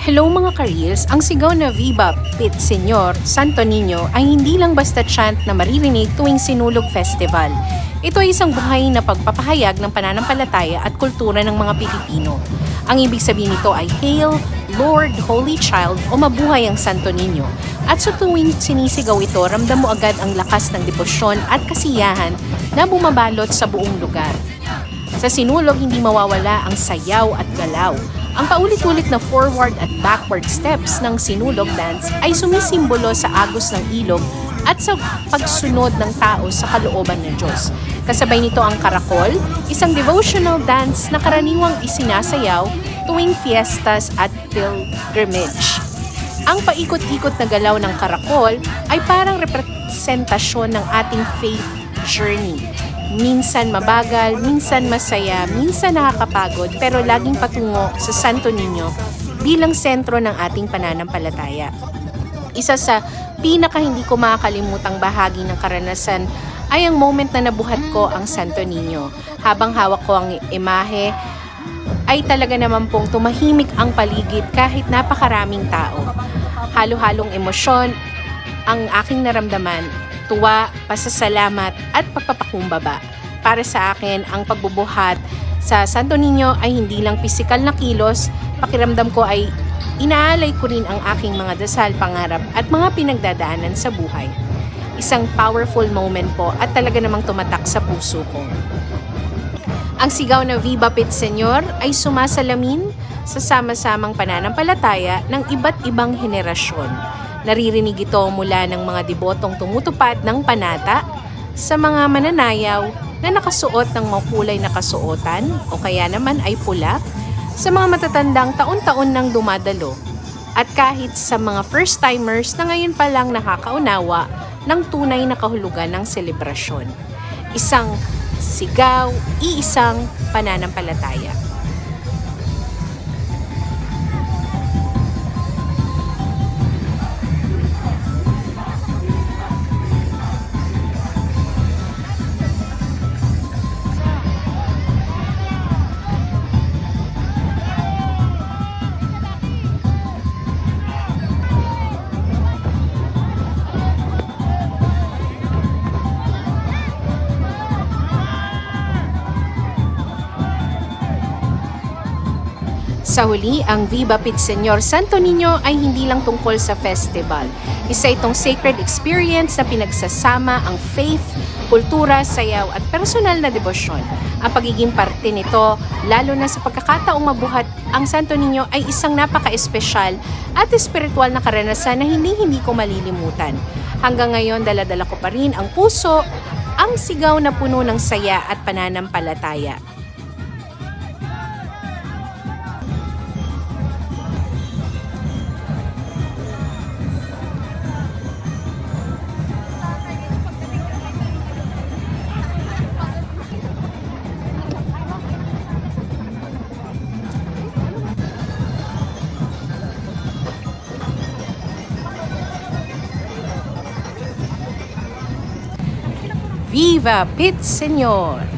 Hello mga ka-reels, ang sigaw na Viva Pit Señor Santo Niño ay hindi lang basta chant na maririnig tuwing Sinulog Festival. Ito ay isang buhay na pagpapahayag ng pananampalataya at kultura ng mga Pilipino. Ang ibig sabihin nito ay Hail, Lord, Holy Child o mabuhay ang Santo Niño. At sa tuwing sinisigaw ito, ramdam mo agad ang lakas ng debosyon at kasiyahan na bumabalot sa buong lugar. Sa sinulog, hindi mawawala ang sayaw at galaw. Ang paulit-ulit na forward at backward steps ng sinulog dance ay sumisimbolo sa agos ng ilog at sa pagsunod ng tao sa kalooban ng Diyos. Kasabay nito ang karakol, isang devotional dance na karaniwang isinasayaw tuwing fiestas at pilgrimage. Ang paikot-ikot na galaw ng karakol ay parang representasyon ng ating faith journey. Minsan mabagal, minsan masaya, minsan nakakapagod, pero laging patungo sa Santo Niño bilang sentro ng ating pananampalataya. Isa sa pinaka hindi ko makakalimutang bahagi ng karanasan ay ang moment na nabuhat ko ang Santo Niño. Habang hawak ko ang imahe, ay talaga naman pong tumahimik ang paligid kahit napakaraming tao. Halo-halong emosyon ang aking naramdaman, tuwa, pasasalamat at pagpapakumbaba. Para sa akin, ang pagbubuhat sa Santo Niño ay hindi lang pisikal na kilos, pakiramdam ko ay inaalay ko rin ang aking mga dasal, pangarap at mga pinagdadaanan sa buhay. Isang powerful moment po at talaga namang tumatak sa puso ko. Ang sigaw na Viva Pit Señor ay sumasalamin sa sama-samang pananampalataya ng iba't ibang henerasyon. Naririnig ito mula ng mga debotong tumutupad ng panata sa mga mananayaw na nakasuot ng makulay na kasuotan o kaya naman ay pula, sa mga matatandang taon-taon nang dumadalo at kahit sa mga first-timers na ngayon pa lang nakakaunawa ng tunay na kahulugan ng selebrasyon. Isang sigaw, iisang pananampalataya. Sa huli, ang Viva Pit Señor Santo Niño ay hindi lang tungkol sa festival. Isa itong sacred experience na pinagsasama ang faith, kultura, sayaw at personal na debosyon. Ang pagiging parte nito, lalo na sa pagkakataong mabuhat ang Santo Niño, ay isang napaka-espesyal at espiritual na karanasan na hindi ko malilimutan. Hanggang ngayon, dala-dala ko pa rin ang puso, ang sigaw na puno ng saya at pananampalataya. Viva Pit Señor!